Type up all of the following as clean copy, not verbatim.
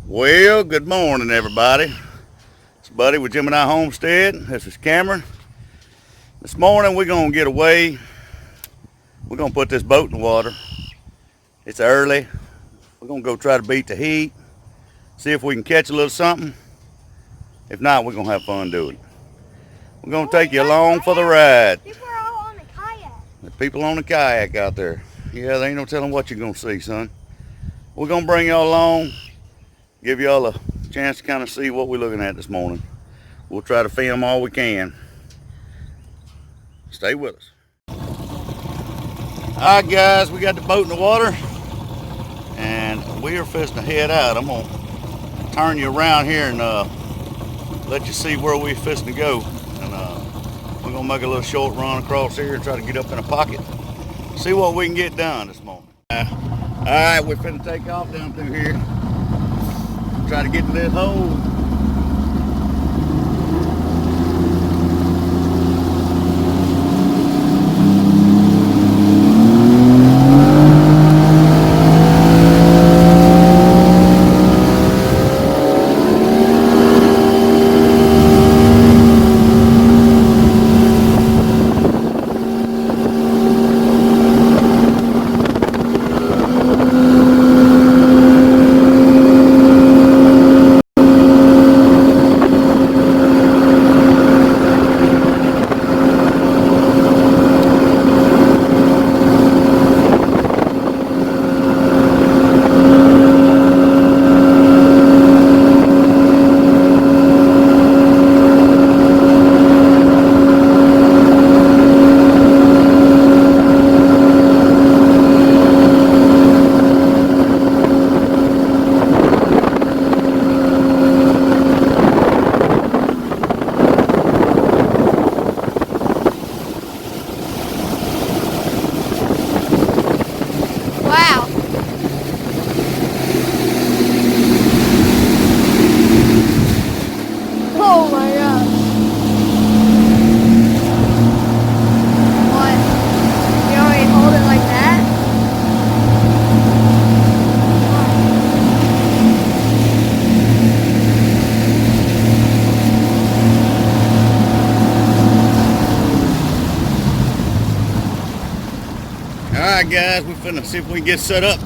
Well, good morning, everybody. It's Buddy with Gemini Homestead. This is Cameron. This morning we're going to get away. We're going to put this boat in the water. It's early. We're going to go try to beat the heat. See if we can catch a little something. If not, we're going to have fun doing it. We're going to take you along for the ride. People are all on the kayak. The people on the kayak out there. Yeah, there ain't no telling what you're going to see, son. We're going to bring y'all along. Give y'all a chance to kind of see what we're looking at this morning. We'll try to film all we can. Stay with us. All right, guys, we got the boat in the water and we are fixing to head out. I'm gonna turn you around here and let you see where we're fixing to go. And we're gonna make a little short run across here and try to get up in a pocket. See what we can get done this morning. All right, we're finna take off down through here. Try to get to this hole. Wow. Oh my gosh. What? You want me to hold it like that? All right, guys, we're finna see if we can get set up.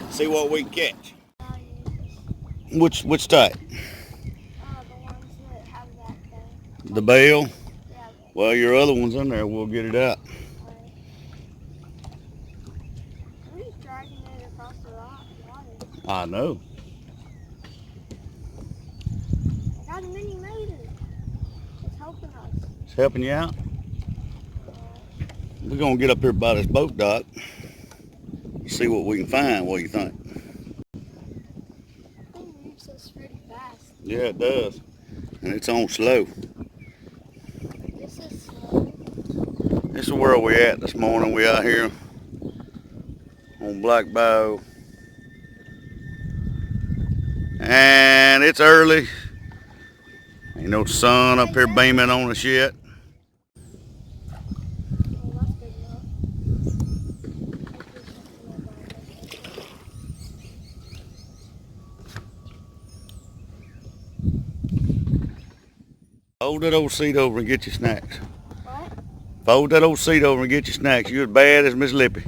See what we can catch. Which type? The ones that have that thing. The bail? Yeah. Well, your other one's in there. We'll get it out. We're just dragging it across the water. I know. I got a mini motor. It's helping us. It's helping you out. We're gonna get up here by this boat dock. See what we can find. What do you think? It moves us pretty fast. Yeah, it does. And it's on slow. This is slow. This is where we at this morning. We out here on Black Bow. And it's early. Ain't no sun up here beaming on us yet. Fold that old seat over and get your snacks. What? Fold that old seat over and get your snacks. You're as bad as Miss Lippy.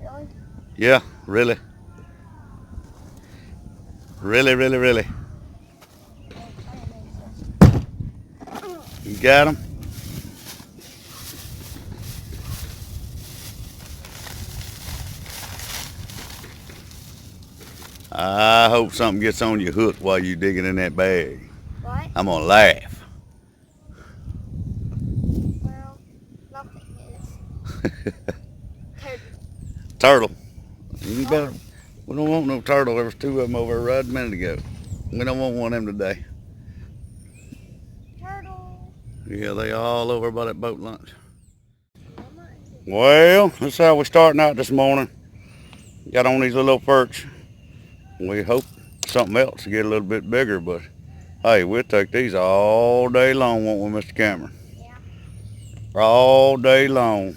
Really? Yeah, really. Really. You got them? I hope something gets on your hook while you're digging in that bag. What? I'm gonna laugh. Well, nothing is. Turtle. You better. We don't want no turtle. There was two of them over right a minute ago. We don't want one of them today. Turtle. Yeah, they all over by that boat lunch. Well, that's how we're starting out this morning. Got on these little perch. We hope something else to get a little bit bigger, but hey, we'll take these all day long, won't we, Mr. Cameron? Yeah. All day long.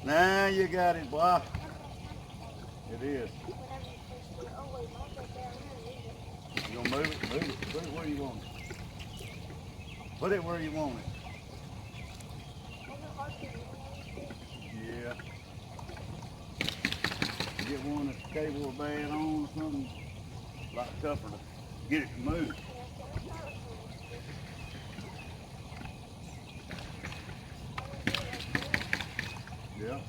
Now you got it, boy. It is. Whenever you first do it. Oh wait, mine's right there. I'm gonna move it. You gonna move it? Move it. Put it where you want it. Put it where you want it. Wasn't it hard to do? Yeah. Get one that's cable or bad on or something. A lot tougher to get it to move. Yeah.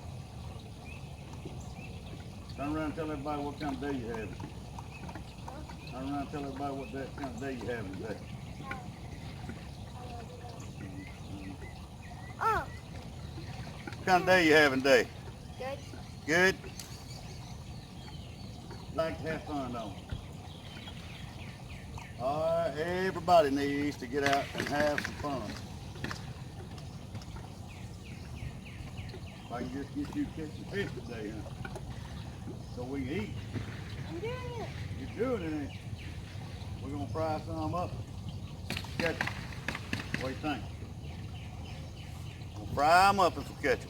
Turn around and tell everybody what kind of day you have. Turn around and tell everybody what that kind of day you have today. Oh, What kind of day you having today? good. Good? Like to have fun though. Alright, everybody needs to get out and have some fun. If I can just get you to catch some fish today, huh? So we can eat. I'm doing it. You're doing it, ain't you? We're gonna fry some up. Catch them. What do you think? We'll fry them up if we catch them.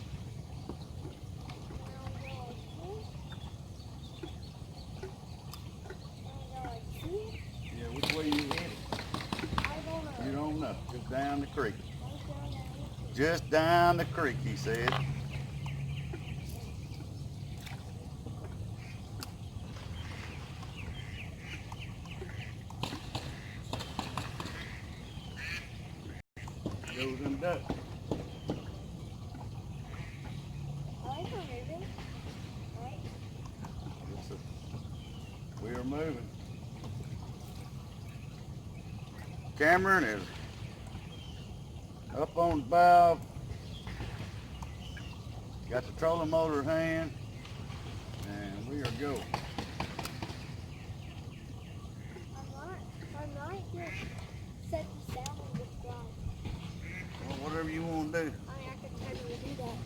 Yeah, which way you headed? You don't know. Just down the creek. Just down the creek, he said. Goes them ducks. We are moving. Cameron is up on the bow. Got the trolling motor in hand, and we are going. I might just set the sound on this drive. Well, whatever you want to do. I mean, I could totally do that.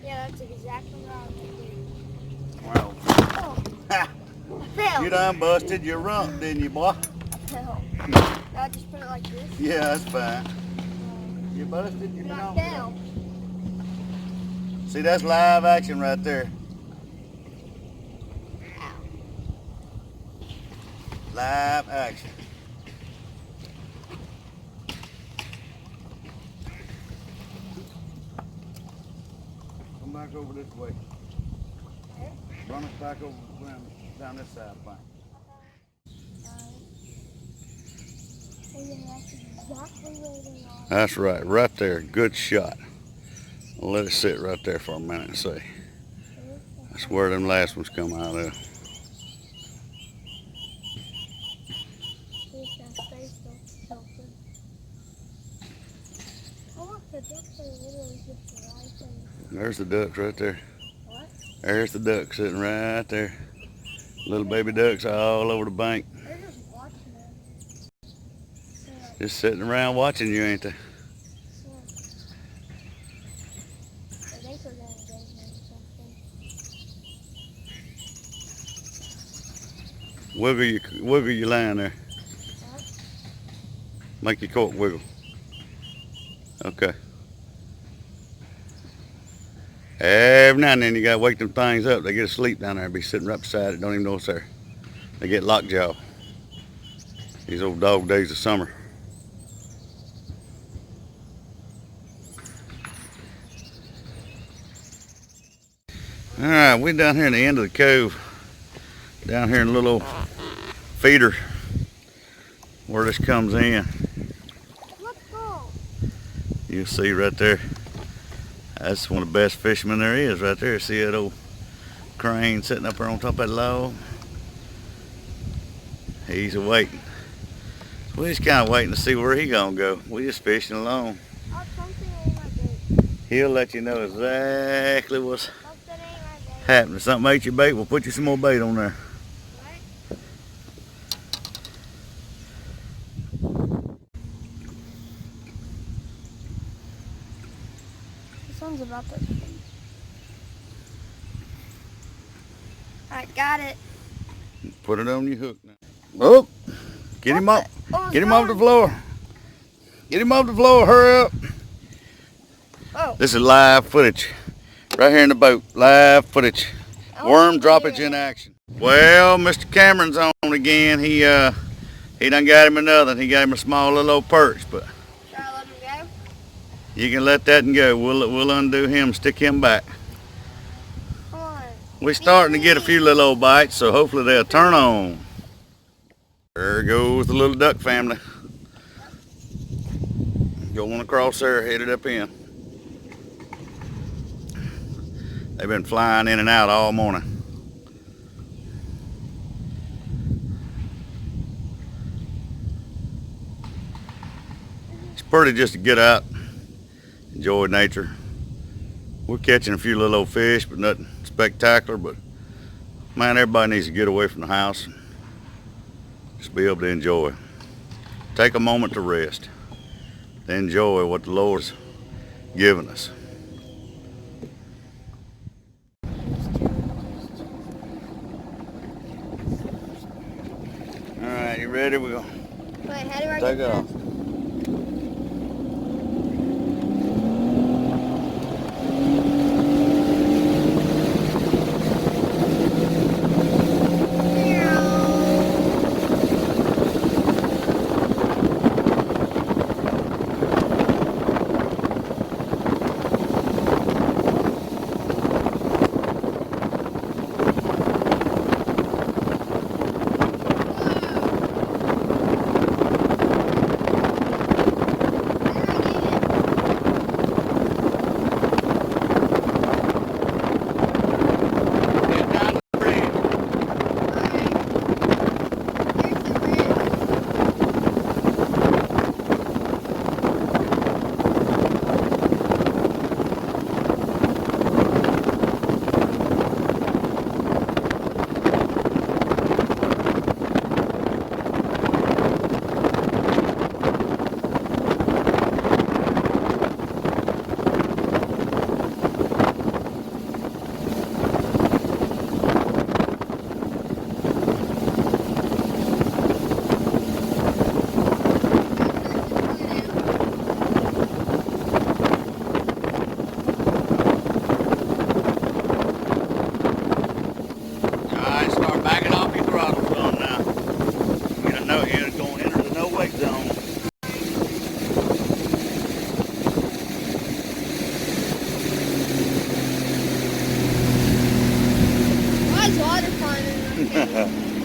Yeah, that's exactly what I was doing. Well, Oh, I fell. you done busted your rump, didn't you, boy? I fell. I just put it like this. Yeah, that's fine. You busted your And I rump. fell. See, that's live action right there. Ow. Live action. Come back over this way. Run us back over down this side, fine. That's right, right there. Good shot. I'll let it sit right there for a minute and see. That's where them last ones come out of. There's the ducks right there. What? There's the duck sitting right there. Little baby ducks all over the bank. They're just watching it. Just sitting around watching you, ain't they? I think we're gonna get him something. Wiggle your line there. What? Make your cork wiggle. Okay. Every now and then you gotta wake them things up. They get asleep down there, be sitting right beside it, don't even know it's there. They get lockjaw. These old dog days of summer. Alright, we're down here in the end of the cove. Down here in a little old feeder where this comes in. Let's go. You'll see right there. That's one of the best fishermen there is right there. See that old crane sitting up there on top of that log? He's waiting. We're just kind of waiting to see where he gonna go. We just fishing along. Oh, something ain't my bait. He'll let you know exactly what's Something ain't my bait. happening. Something ate your bait, we'll put you some more bait on there. Right? This one's about to. Alright, got it. Put it on your hook now. Oh, get him up. Oh, Get him off the floor. Get him off the floor, hurry up. Oh. This is live footage. Right here in the boat, live footage. Worm droppage in action. Well, Mr. Cameron's on again. He done got him another. He got him a small little old perch, but Should I let him go? you can let that one go. We'll undo him, stick him back. Come on. We're starting to get a few little old bites, so hopefully they'll turn on. There goes the little duck family. Going across there, headed up in. They've been flying in and out all morning. It's pretty just to get out, enjoy nature. We're catching a few little old fish, but nothing spectacular. But man, everybody needs to get away from the house and just be able to enjoy. Take a moment to rest. To enjoy what the Lord's given us. All right, you ready? We're gonna Wait, how do I take get off. this?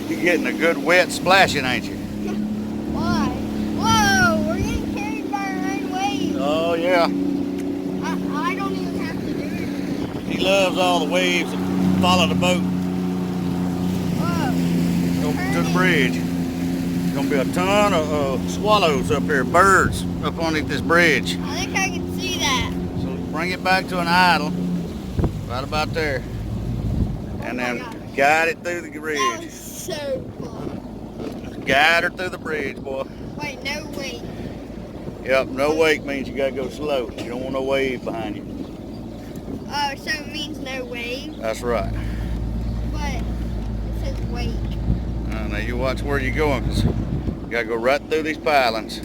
You're getting a good wet splashing, ain't you? Why? Whoa, we're getting carried by our own waves. Oh yeah. I don't even have to do it. He loves all the waves that follow the boat. Whoa. Over to the bridge. There's gonna be a ton of swallows up here, birds up underneath this bridge. I think I can see that. So bring it back to an idle, right about there, and then guide it through the bridge. That was so cool. Guide her through the bridge, boy. Wait, no wait. Yep, no wake means you gotta go slow. You don't want no wave behind you. Oh, so it means no wave, That's right. but it says wake. Now you watch where you're going, because you gotta go right through these pilings.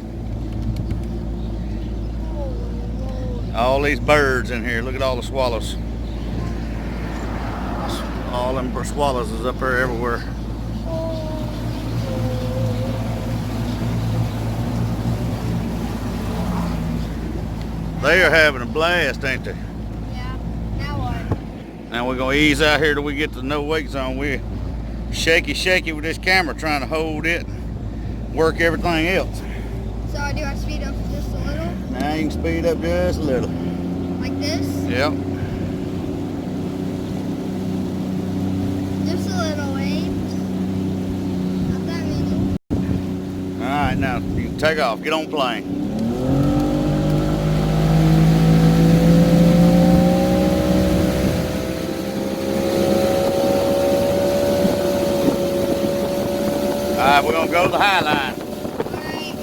Oh, Lord. All these birds in here. Look at all the swallows. All them swallows is up there everywhere. They are having a blast, ain't they? Yeah, now what? Now we're gonna ease out here till we get to the no wake zone. We're shaky with this camera trying to hold it and work everything else. So do I speed up just a little? Now you can speed up just a little. Like this? Yep. Just a little waves. Not that many. Alright, now you can take off. Get on plane. Alright, we're gonna go to the high line. Alright.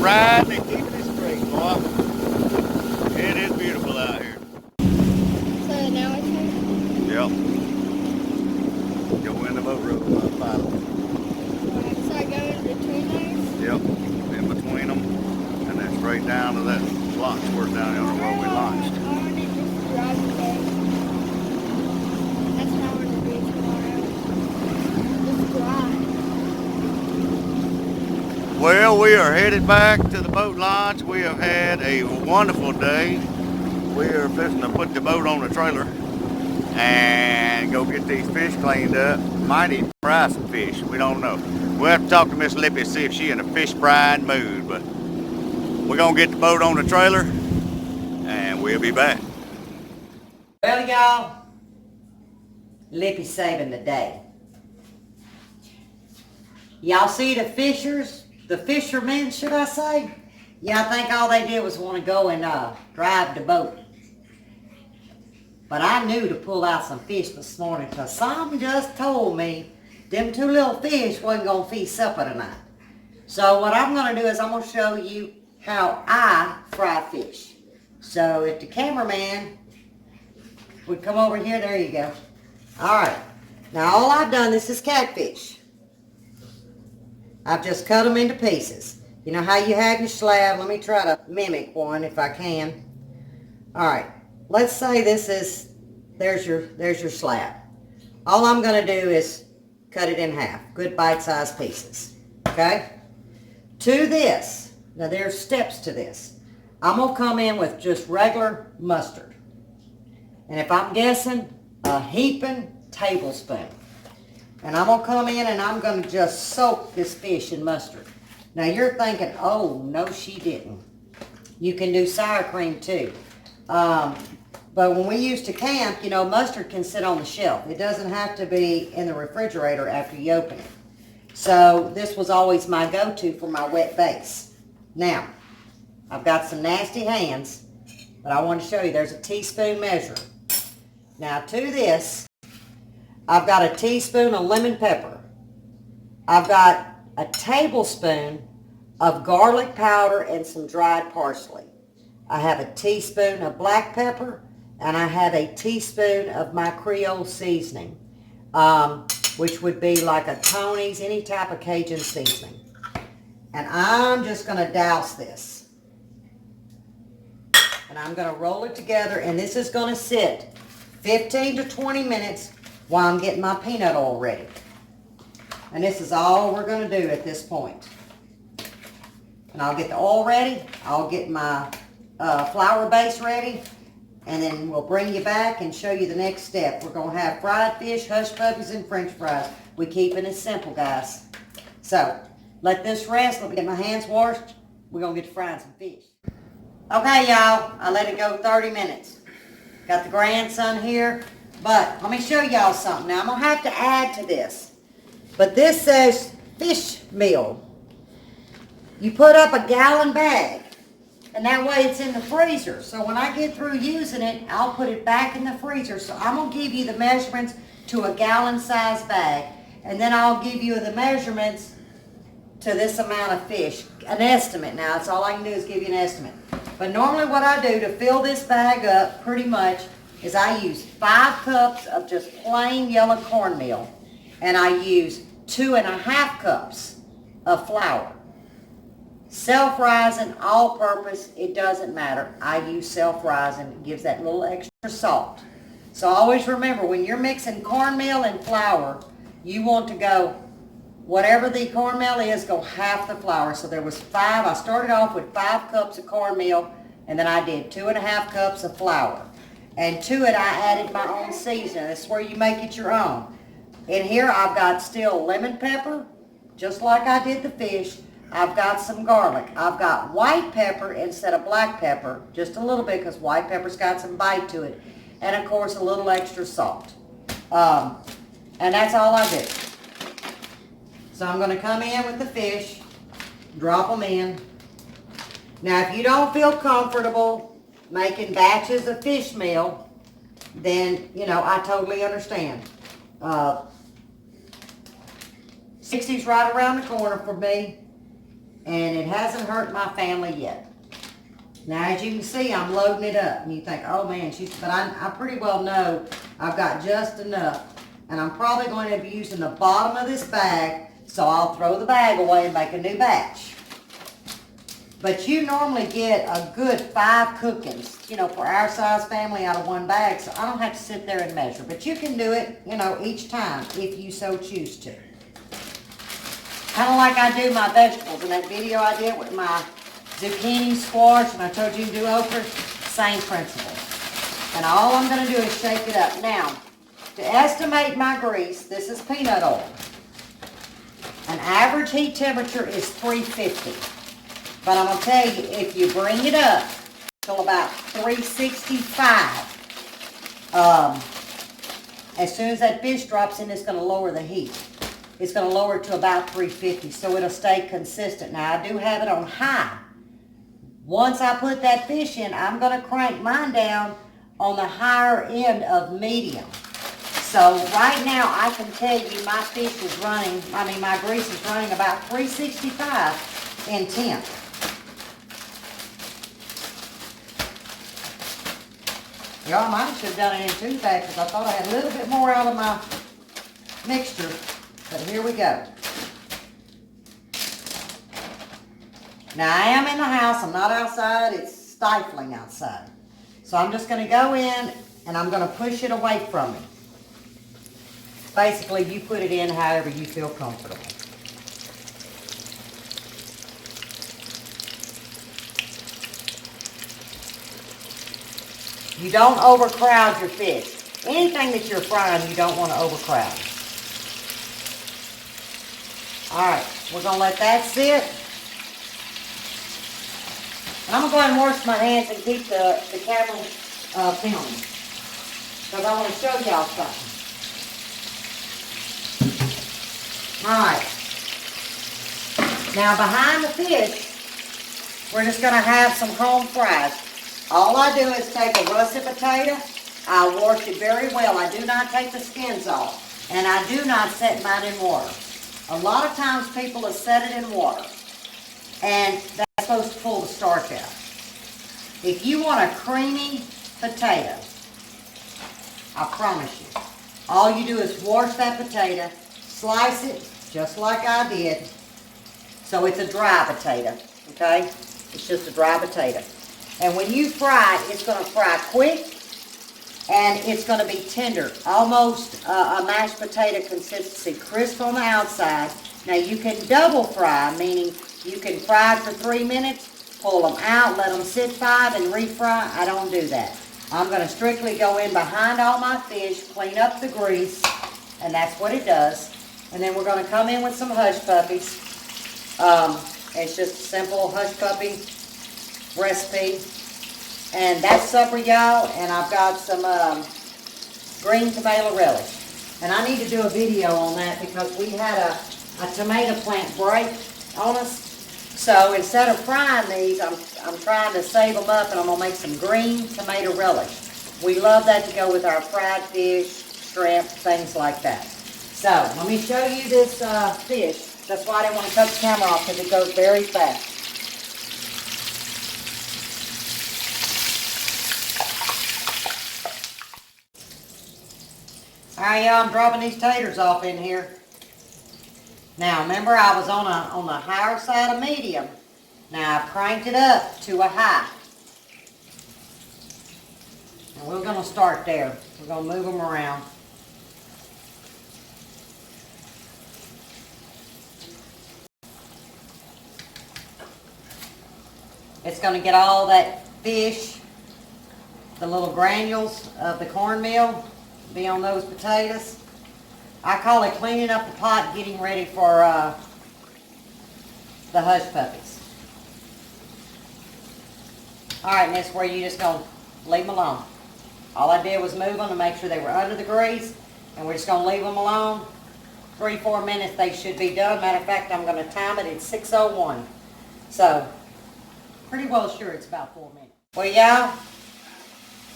riding and keeping it straight, boy. It is beautiful out here. So now it's time? Yep. Go in the boat road, finally. So I go in between those? Yep, in between them, and then straight down to that launch where down there where we launched. I want to just drive today. That's what I want to do tomorrow. Just drive. Well, we are headed back to the boat launch. We have had a wonderful day. We are fixing to put the boat on the trailer and go get these fish cleaned up. Might even fry some fish. We don't know. We'll have to talk to Miss Lippy and see if she's in a fish frying mood. But we're going to get the boat on the trailer and we'll be back. Well, y'all, Lippy's saving the day. Y'all see the fishermen, should I say? Yeah, I think all they did was want to go and drive the boat. But I knew to pull out some fish this morning because something just told me them two little fish wasn't going to feast supper tonight. So what I'm going to do is I'm going to show you how I fry fish. So if the cameraman would come over here, there you go. All right. Now all I've done, this is catfish. I've just cut them into pieces. You know how you have your slab? Let me try to mimic one if I can. All right. Let's say this is, there's your slab. All I'm going to do is cut it in half. Good bite-sized pieces. Okay? To this, now there's steps to this. I'm going to come in with just regular mustard. And if I'm guessing, a heaping tablespoon. And I'm going to come in and I'm going to just soak this fish in mustard. Now you're thinking, oh, no she didn't. You can do sour cream too. But when we used to camp, you know, mustard can sit on the shelf. It doesn't have to be in the refrigerator after you open it. So this was always my go-to for my wet base. Now, I've got some nasty hands, but I want to show you there's a teaspoon measure. Now to this, I've got a teaspoon of lemon pepper. I've got a tablespoon of garlic powder and some dried parsley. I have a teaspoon of black pepper, and I have a teaspoon of my Creole seasoning, which would be like a Tony's, any type of Cajun seasoning. And I'm just going to douse this. And I'm going to roll it together, and this is going to sit 15 to 20 minutes while I'm getting my peanut oil ready. And this is all we're going to do at this point. And I'll get the oil ready. I'll get my flour base ready. And then we'll bring you back and show you the next step. We're going to have fried fish, hush puppies, and french fries. We're keeping it simple, guys. So, let this rest. Let me get my hands washed. We're going to get to frying some fish. Okay, y'all. I let it go 30 minutes. Got the grandson here. But let me show y'all something. Now, I'm going to have to add to this. But this says fish meal. You put up a gallon bag. And that way it's in the freezer. So when I get through using it, I'll put it back in the freezer. So I'm going to give you the measurements to a gallon size bag. And then I'll give you the measurements to this amount of fish. An estimate. Now, that's all I can do is give you an estimate. But normally what I do to fill this bag up pretty much is I use 5 cups of just plain yellow cornmeal. And I use 2.5 cups of flour. Self-rising, all-purpose, it doesn't matter. I use self-rising. It gives that little extra salt. So always remember, when you're mixing cornmeal and flour, you want to go, whatever the cornmeal is, go half the flour. So there was 5. I started off with 5 cups of cornmeal, and then I did 2.5 cups of flour. And to it, I added my own seasoning. This is where you make it your own. In here, I've got still lemon pepper, just like I did the fish. I've got some garlic. I've got white pepper instead of black pepper, just a little bit because white pepper's got some bite to it. And of course, a little extra salt. And that's all I do. So I'm going to come in with the fish, drop them in. Now, if you don't feel comfortable making batches of fish meal, then, you know, I totally understand. 60's right around the corner for me. and it hasn't hurt my family yet. Now, as you can see, I'm loading it up, and you think, oh man, but I pretty well know I've got just enough, and I'm probably going to be using the bottom of this bag, so I'll throw the bag away and make a new batch. But you normally get a good 5 cookings, you know, for our size family out of one bag, so I don't have to sit there and measure. But you can do it, you know, each time if you so choose to. Kind of like I do my vegetables in that video I did with my zucchini, squash, and I told you to do okra, same principle. And all I'm going to do is shake it up. Now, to estimate my grease, this is peanut oil. An average heat temperature is 350. But I'm going to tell you, if you bring it up till about 365, as soon as that fish drops in, it's going to lower the heat. It's going to lower it to about 350, so it'll stay consistent. Now, I do have it on high. Once I put that fish in, I'm going to crank mine down on the higher end of medium. So right now, I can tell you my fish is running, my grease is running about 365 in temp. Y'all might should have done it in 2 batches. I thought I had a little bit more out of my mixture, but here we go. Now I am in the house, I'm not outside, it's stifling outside. So I'm just gonna go in and I'm gonna push it away from me. Basically, you put it in however you feel comfortable. You don't overcrowd your fish. Anything that you're frying, you don't want to overcrowd. Alright, we're going to let that sit. And I'm going to go ahead and wash my hands and keep the camera filming. Because I want to show y'all something. Alright. Now behind the fish, we're just going to have some home fries. All I do is take a russet potato. I wash it very well. I do not take the skins off. And I do not set mine in water. A lot of times people have set it in water. And that's supposed to pull the starch out. If you want a creamy potato, I promise you, all you do is wash that potato, slice it just like I did. So it's a dry potato, okay? It's just a dry potato. And when you fry it, it's going to fry quick and it's going to be tender, almost a mashed potato consistency, crisp on the outside. Now you can double fry, meaning you can fry it for 3 minutes, pull them out, let them sit 5 and refry. I don't do that. I'm going to strictly go in behind all my fish, clean up the grease, and that's what it does. And then we're going to come in with some hush puppies. It's just a simple hush puppy recipe. And that's supper, y'all. And I've got some green tomato relish. And I need to do a video on that because we had a tomato plant break on us. So instead of frying these, I'm trying to save them up and I'm going to make some green tomato relish. We love that to go with our fried fish, shrimp, things like that. So let me show you this fish. That's why I didn't want to cut the camera off because it goes very fast. Alright, y'all, I'm dropping these taters off in here. Now, remember I was on the higher side of medium. Now, I've cranked it up to a high. And we're going to start there. We're going to move them around. It's going to get all that fish, the little granules of the cornmeal, be on those potatoes. I call it cleaning up the pot, getting ready for the hush puppies. Alright, and that's where you just going to leave them alone. All I did was move them to make sure they were under the grease, and we're just going to leave them alone. 3-4 minutes they should be done. Matter of fact, I'm going to time it at 6:01. So, pretty well sure it's about 4 minutes. Well, y'all,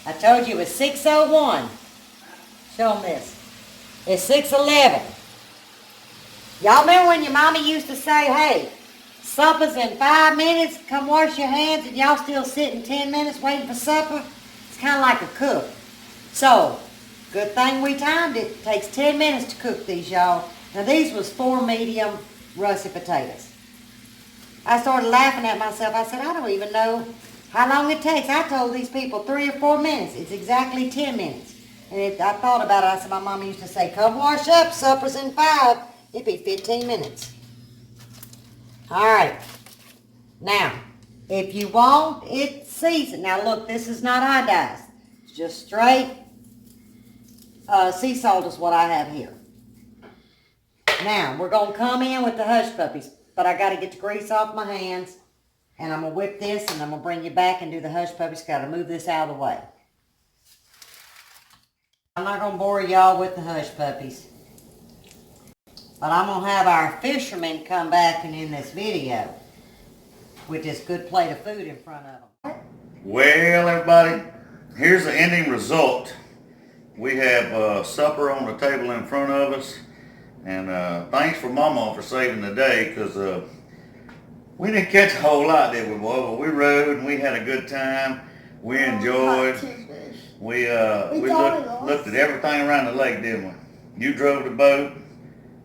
I told you it was 6:01. Show them this. It's 6:11. Y'all remember when your mommy used to say, hey, Supper's in 5 minutes. Come wash your hands, and y'all still sitting 10 minutes waiting for supper. It's kind of like a cook. So, good thing we timed it. It takes 10 minutes to cook these, y'all. Now, these was 4 medium russet potatoes. I started laughing at myself. I said, I don't even know how long it takes. I told these people 3 or 4 minutes. It's exactly 10 minutes. And I thought about it. I said, my mama used to say, come wash up, supper's in 5. It'd be 15 minutes. All right. Now, if you want it seasoned. Now, look, this is not iodized. It's just straight sea salt is what I have here. Now, we're going to come in with the hush puppies. But I got to get the grease off my hands. And I'm going to whip this, and I'm going to bring you back and do the hush puppies. Got to move this out of the way. I'm not going to bore y'all with the hush puppies. But I'm going to have our fishermen come back and in this video with this good plate of food in front of them. Well, everybody, here's the ending result. We have supper on the table in front of us. And thanks for Mawmaw for saving the day, because we didn't catch a whole lot, did we, boy? But we rode and we had a good time. We enjoyed. We looked at everything around the lake, didn't we? You drove the boat,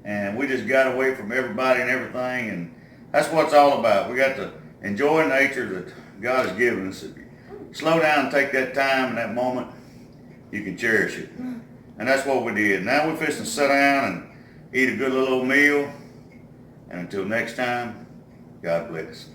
and we just got away from everybody and everything, and that's what it's all about. We got to enjoy nature that God has given us. If you slow down and take that time and that moment, you can cherish it. And that's what we did. Now we're fixing to sit down and eat a good little meal. And until next time, God bless.